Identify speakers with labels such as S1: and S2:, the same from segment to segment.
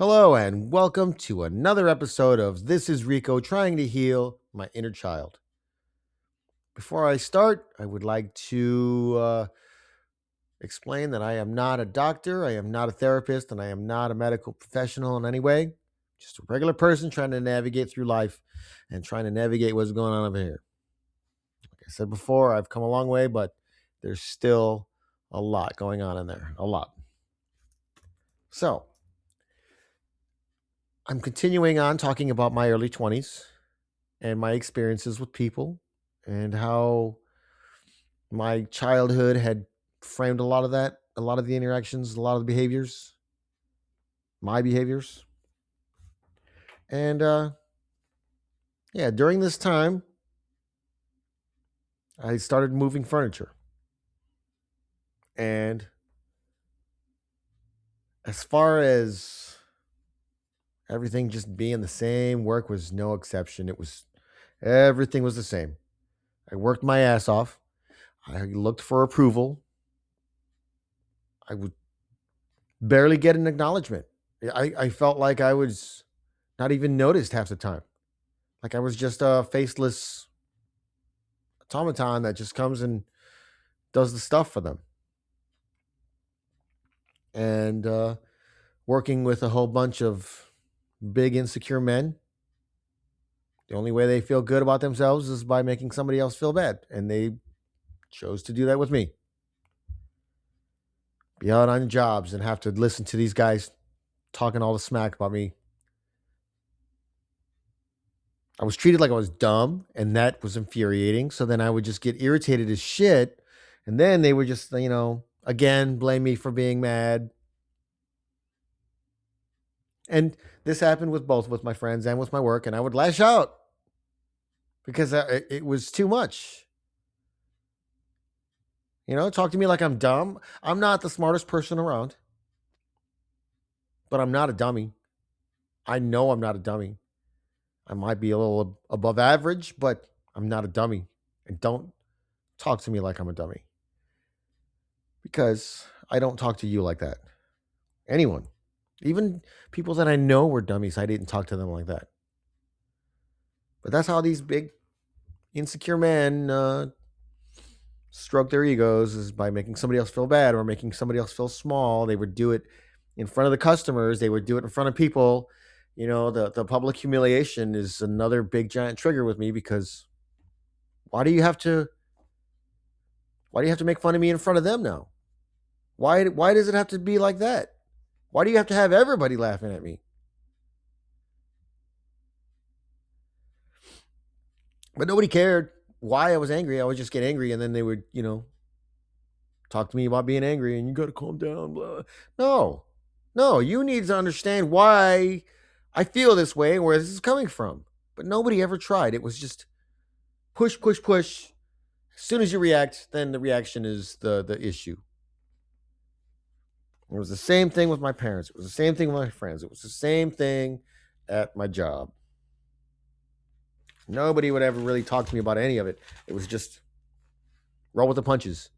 S1: Hello, and welcome to another episode of This is Rico trying to heal my inner child. Before I start, I would like to explain that I am not a doctor, I am not a therapist, and I am not a medical professional in any way. Just a regular person trying to navigate through life and trying to navigate what's going on over here. Like I said before, I've come a long way, but there's still a lot going on in there. A lot. So, I'm continuing on talking about my early 20s and my experiences with people and how my childhood had framed a lot of that, a lot of the interactions, a lot of the behaviors, my behaviors. And yeah, during this time, I started moving furniture. And as far as everything just being the same, work was no exception. Everything was the same. I worked my ass off. I looked for approval. I would barely get an acknowledgement. I felt like I was not even noticed half the time. Like I was just a faceless automaton that just comes and does the stuff for them. And working with a whole bunch of big insecure men, the only way they feel good about themselves is by making somebody else feel bad. And they chose to do that with me. Be out on jobs and have to listen to these guys talking all the smack about me. I was treated like I was dumb, and that was infuriating. So then I would just get irritated as shit. And then they would just, again, blame me for being mad. And this happened with both with my friends and with my work. And I would lash out because it was too much. Talk to me like I'm dumb. I'm not the smartest person around, but I'm not a dummy. I know I'm not a dummy. I might be a little above average, but I'm not a dummy. And don't talk to me like I'm a dummy. Because I don't talk to you like that. Anyone. Even people that I know were dummies, I didn't talk to them like that. But that's how these big insecure men stroke their egos, is by making somebody else feel bad or making somebody else feel small. They would do it in front of the customers. They would do it in front of people. The public humiliation is another big giant trigger with me, because why do you have to make fun of me in front of them now? Why does it have to be like that? Why do you have to have everybody laughing at me? But nobody cared why I was angry. I would just get angry, and then they would, talk to me about being angry, and you got to calm down, blah. No, you need to understand why I feel this way and where this is coming from. But nobody ever tried. It was just push, push, push. As soon as you react, then the reaction is the issue. It was the same thing with my parents. It was the same thing with my friends. It was the same thing at my job. Nobody would ever really talk to me about any of it. It was just roll with the punches.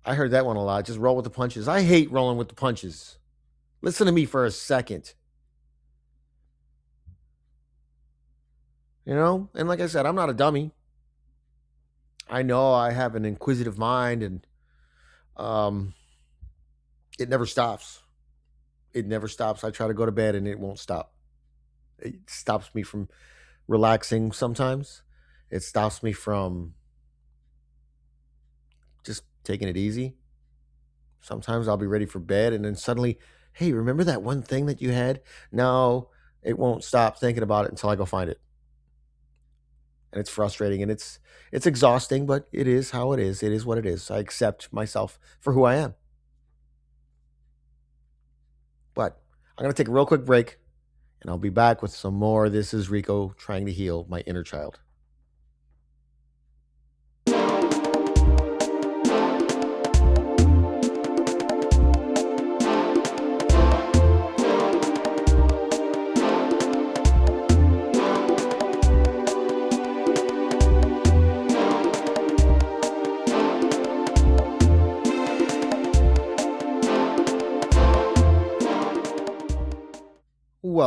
S1: I heard that one a lot. Just roll with the punches. I hate rolling with the punches. Listen to me for a second. And like I said, I'm not a dummy. I know I have an inquisitive mind, and it never stops. It never stops. I try to go to bed and it won't stop. It stops me from relaxing sometimes. It stops me from just taking it easy. Sometimes I'll be ready for bed, and then suddenly, hey, remember that one thing that you had? No, it won't stop thinking about it until I go find it. And it's frustrating, and it's exhausting, but it is how it is. It is what it is. I accept myself for who I am. But I'm going to take a real quick break, and I'll be back with some more. This is Rico trying to heal my inner child.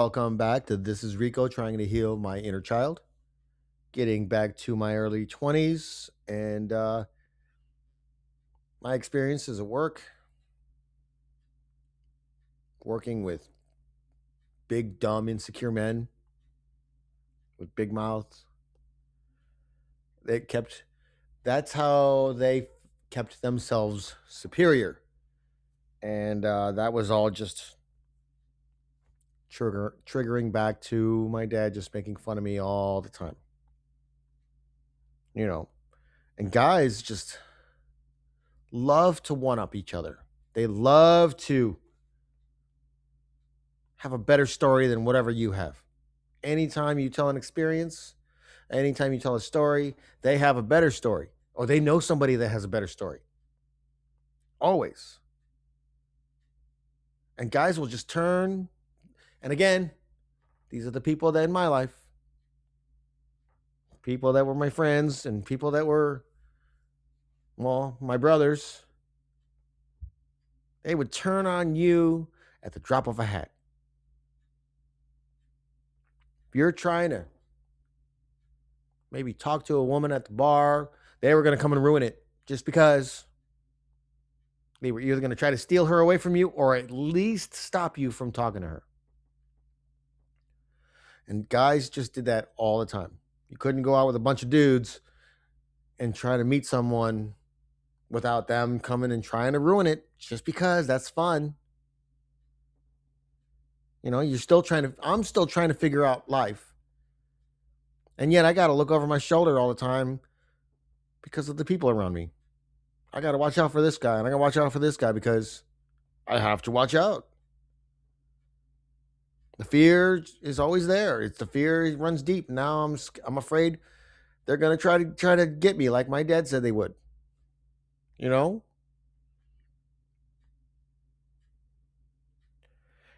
S1: welcome back to This is Rico trying to heal my inner child, getting back to my early 20s and my experiences at work, working with big, dumb, insecure men with big mouths. They kept, that's how they kept themselves superior. And that was all just triggering back to my dad just making fun of me all the time. You know, and guys just love to one up each other. They love to have a better story than whatever you have. Anytime you tell an experience, anytime you tell a story, they have a better story or they know somebody that has a better story. Always. And guys will just turn. And again, these are the people that in my life, people that were my friends and people that were, well, my brothers. They would turn on you at the drop of a hat. If you're trying to maybe talk to a woman at the bar, they were going to come and ruin it just because they were either going to try to steal her away from you or at least stop you from talking to her. And guys just did that all the time. You couldn't go out with a bunch of dudes and try to meet someone without them coming and trying to ruin it just because that's fun. You know, I'm still trying to figure out life. And yet I got to look over my shoulder all the time because of the people around me. I got to watch out for this guy and I got to watch out for this guy because I have to watch out. The fear is always there. It's the fear runs deep. Now I'm afraid they're going to try to get me like my dad said they would. You know?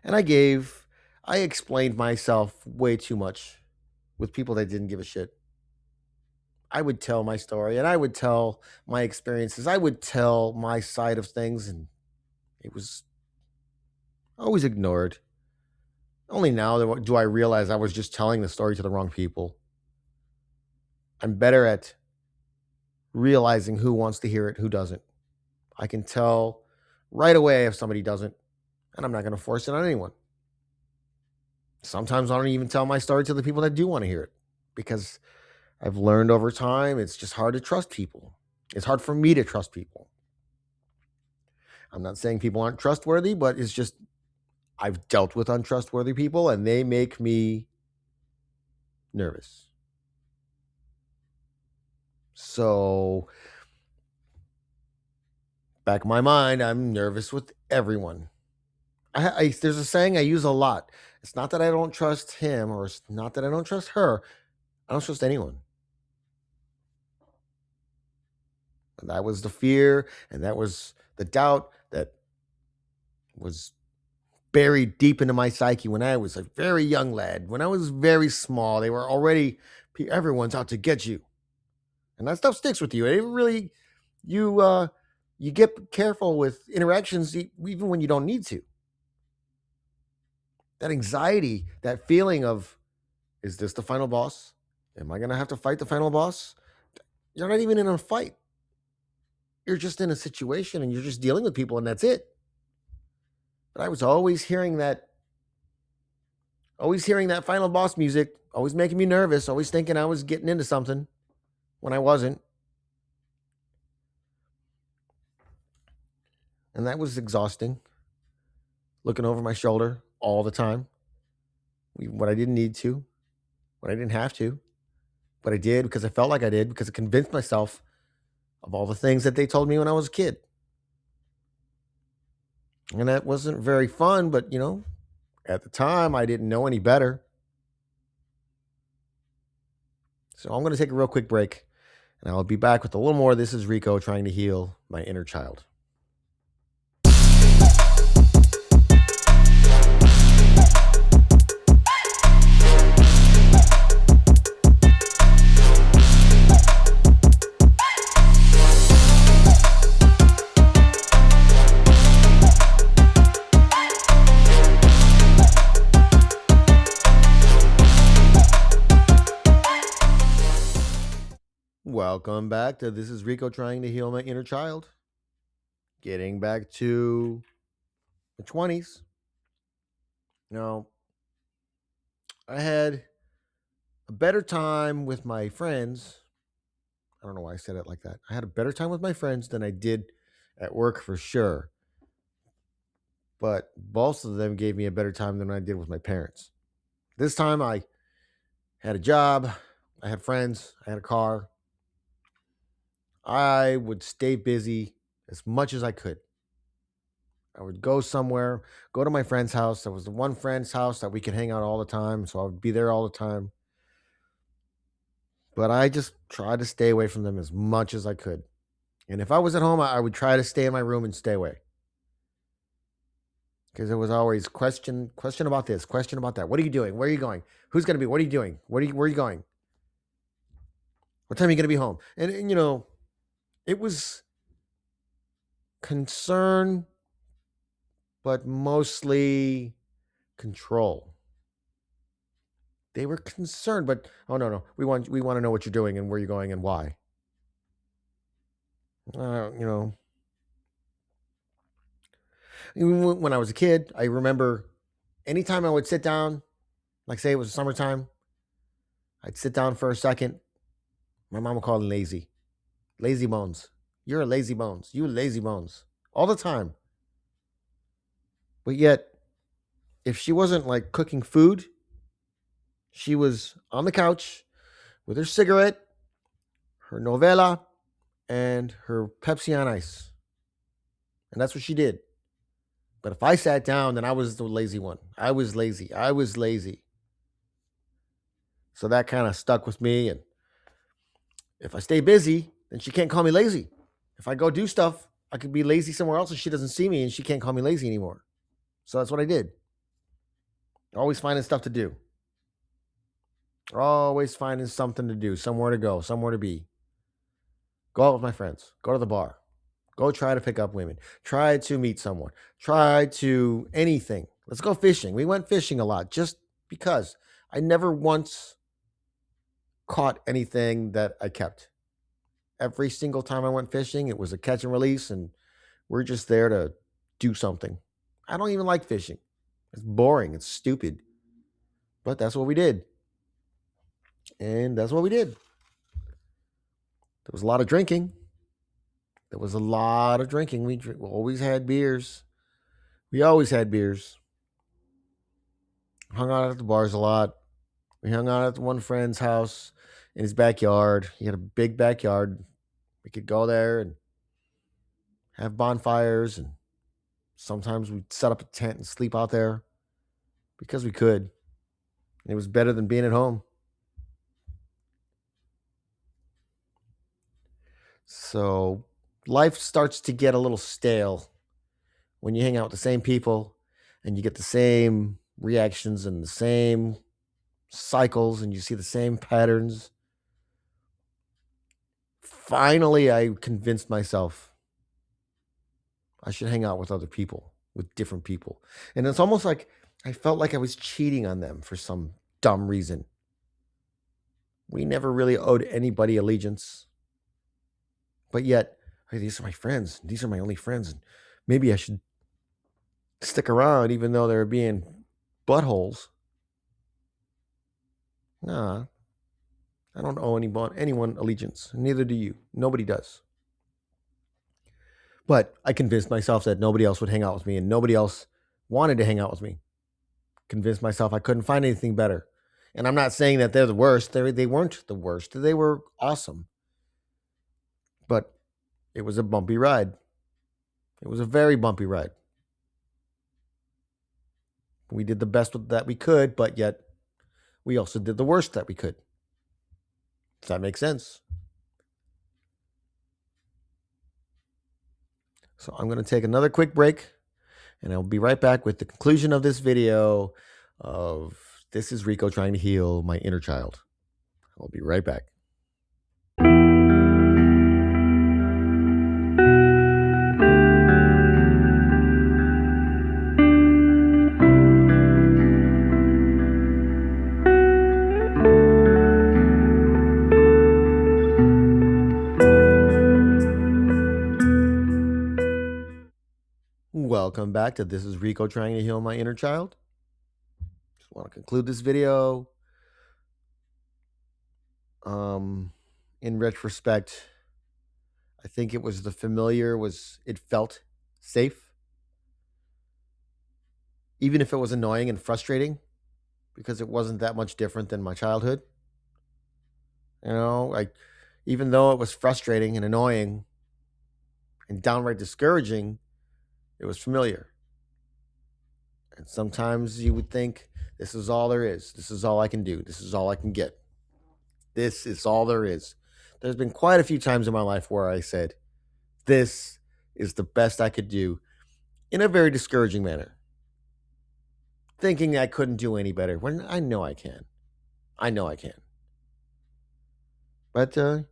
S1: And I explained myself way too much with people that didn't give a shit. I would tell my story and I would tell my experiences. I would tell my side of things and it was always ignored. Only now do I realize I was just telling the story to the wrong people. I'm better at realizing who wants to hear it, who doesn't. I can tell right away if somebody doesn't, and I'm not going to force it on anyone. Sometimes I don't even tell my story to the people that do want to hear it because I've learned over time it's just hard to trust people. It's hard for me to trust people. I'm not saying people aren't trustworthy, but it's just I've dealt with untrustworthy people and they make me nervous. So, back in my mind, I'm nervous with everyone. There's a saying I use a lot. It's not that I don't trust him or it's not that I don't trust her. I don't trust anyone. And that was the fear and that was the doubt that was buried deep into my psyche when I was a very young lad. When I was very small, they were already, everyone's out to get you. And that stuff sticks with you. It really, you get careful with interactions even when you don't need to. That anxiety, that feeling of, is this the final boss? Am I going to have to fight the final boss? You're not even in a fight. You're just in a situation and you're just dealing with people and that's it. But I was always hearing that final boss music, always making me nervous, always thinking I was getting into something when I wasn't. And that was exhausting. Looking over my shoulder all the time. When I didn't need to, when I didn't have to, but I did because I felt like I did, because I convinced myself of all the things that they told me when I was a kid. And that wasn't very fun, but at the time I didn't know any better. So I'm going to take a real quick break and I'll be back with a little more. This is Rico trying to heal my inner child. Welcome back to This is Rico trying to heal my inner child. Getting back to the 20s. Now, I had a better time with my friends. I don't know why I said it like that. I had a better time with my friends than I did at work for sure. But both of them gave me a better time than I did with my parents. This time I had a job, I had friends, I had a car. I would stay busy as much as I could. I would go somewhere, go to my friend's house. There was the one friend's house that we could hang out all the time, so I would be there all the time. But I just tried to stay away from them as much as I could. And if I was at home, I would try to stay in my room and stay away. Because there was always question about this, question about that. What are you doing? Where are you going? Who's going to be? What are you doing? Where are you going? What time are you going to be home? And it was concern, but mostly control. They were concerned, but oh no, we want to know what you're doing and where you're going and uh, you know, even when I was a kid, I remember anytime I would sit down, like say it was summertime, I'd sit down for a second. My mom would call me lazy. Lazy bones. You're a lazy bones. You lazy bones. All the time. But yet, if she wasn't like cooking food, she was on the couch with her cigarette, her novela, and her Pepsi on ice. And that's what she did. But if I sat down, then I was the lazy one. I was lazy. So that kind of stuck with me. And if I stay busy, then she can't call me lazy. If I go do stuff, I could be lazy somewhere else and she doesn't see me and she can't call me lazy anymore. So that's what I did. Always finding stuff to do. Always finding something to do, somewhere to go, somewhere to be. Go out with my friends. Go to the bar. Go try to pick up women. Try to meet someone. Try to anything. Let's go fishing. We went fishing a lot just because I never once caught anything that I kept. Every single time I went fishing, it was a catch and release, and we're just there to do something. I don't even like fishing. It's boring. It's stupid. But that's what we did. And that's what we did. There was a lot of drinking. We always had beers. We always had beers. Hung out at the bars a lot. We hung out at one friend's house in his backyard. He had a big backyard. We could go there and have bonfires. And sometimes we'd set up a tent and sleep out there because we could. And it was better than being at home. So life starts to get a little stale when you hang out with the same people and you get the same reactions and the same cycles and you see the same patterns. Finally, I convinced myself I should hang out with other people, with different people. And it's almost like I felt like I was cheating on them for some dumb reason. We never really owed anybody allegiance. But yet, hey, these are my friends. These are my only friends. And maybe I should stick around even though they're being buttholes. Nah, I don't owe anyone allegiance. Neither do you. Nobody does. But I convinced myself that nobody else would hang out with me and nobody else wanted to hang out with me. Convinced myself I couldn't find anything better. And I'm not saying that they're the worst. They weren't the worst. They were awesome. But it was a bumpy ride. It was a very bumpy ride. We did the best that we could, but yet we also did the worst that we could. Does that make sense? So I'm going to take another quick break, and I'll be right back with the conclusion of this video of This is Rico trying to heal my inner child. I'll be right back. welcome back to This is Rico Trying to Heal My Inner Child. Just want to conclude this video. In retrospect, I think it was the familiar it felt safe, even if it was annoying and frustrating, because it wasn't that much different than my childhood. Even though it was frustrating and annoying and downright discouraging, it was familiar. And sometimes you would think, this is all there is. This is all I can do. This is all I can get. This is all there is. There's been quite a few times in my life where I said, this is the best I could do, in a very discouraging manner, thinking I couldn't do any better when I know I can. I know I can. But the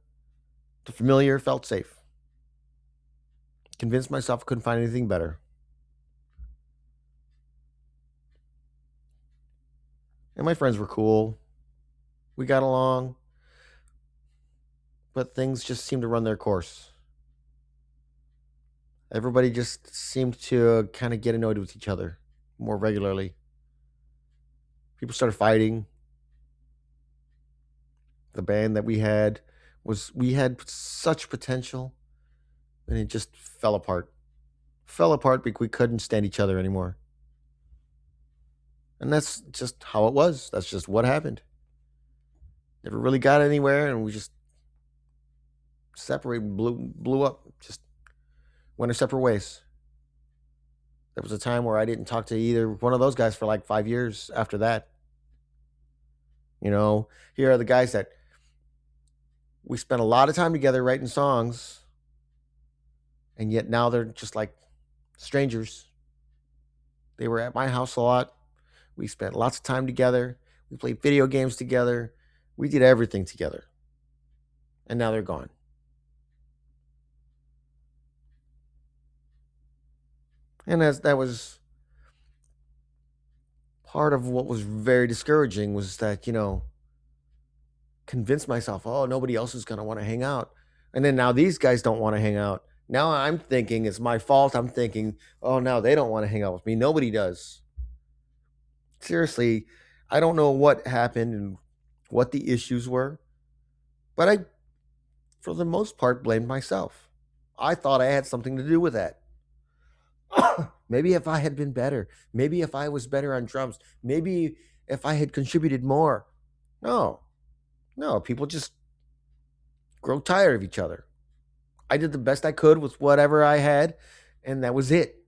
S1: familiar felt safe. Convinced myself I couldn't find anything better. And my friends were cool. We got along. But things just seemed to run their course. Everybody just seemed to kind of get annoyed with each other more regularly. People started fighting. The band that we had such potential, and it just fell apart. Fell apart because we couldn't stand each other anymore. And that's just how it was. That's just what happened. Never really got anywhere, and we just separated, blew up, just went our separate ways. There was a time where I didn't talk to either one of those guys for like 5 years after that. Here are the guys that we spent a lot of time together writing songs, and yet now they're just like strangers. They were at my house a lot. We spent lots of time together. We played video games together. We did everything together. And now they're gone. And that was part of what was very discouraging, was that, convinced myself, oh, nobody else is going to want to hang out. And then now these guys don't want to hang out. Now I'm thinking it's my fault. I'm thinking, oh, now they don't want to hang out with me. Nobody does. Seriously, I don't know what happened and what the issues were, but I, for the most part, blamed myself. I thought I had something to do with that. Maybe if I had been better, maybe if I was better on drums, maybe if I had contributed more. No, people just grow tired of each other. I did the best I could with whatever I had, and that was it.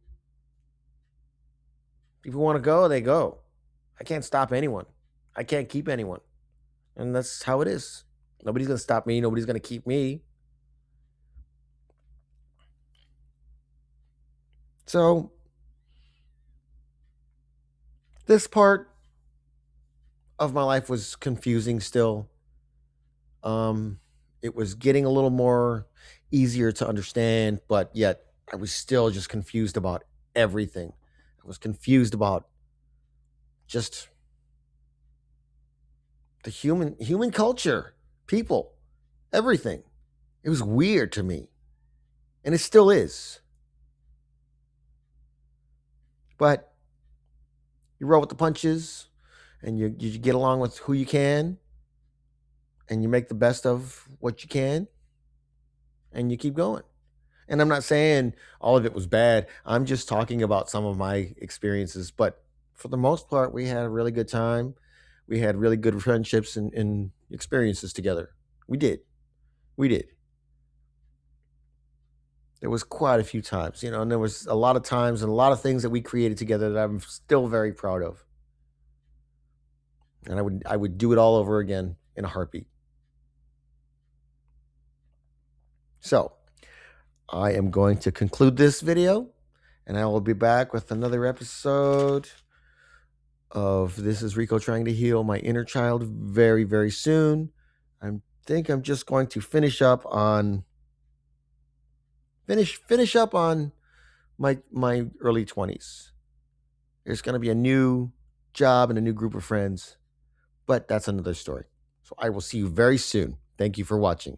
S1: People want to go, they go. I can't stop anyone. I can't keep anyone. And that's how it is. Nobody's going to stop me. Nobody's going to keep me. So this part of my life was confusing still. It was getting a little more easier to understand, but yet I was still just confused about everything. I was confused about just the human culture, people, everything. It was weird to me, and it still is. But you roll with the punches, and you get along with who you can, and you make the best of what you can, and you keep going. And I'm not saying all of it was bad. I'm just talking about some of my experiences. But for the most part, we had a really good time. We had really good friendships and experiences together. We did. There was quite a few times, and there was a lot of times and a lot of things that we created together that I'm still very proud of. And I would do it all over again in a heartbeat. So I am going to conclude this video, and I will be back with another episode of This is Rico Trying to Heal My Inner Child very, very soon. I think I'm just going to finish up on my early 20s. There's going to be a new job and a new group of friends, but that's another story. So I will see you very soon. Thank you for watching.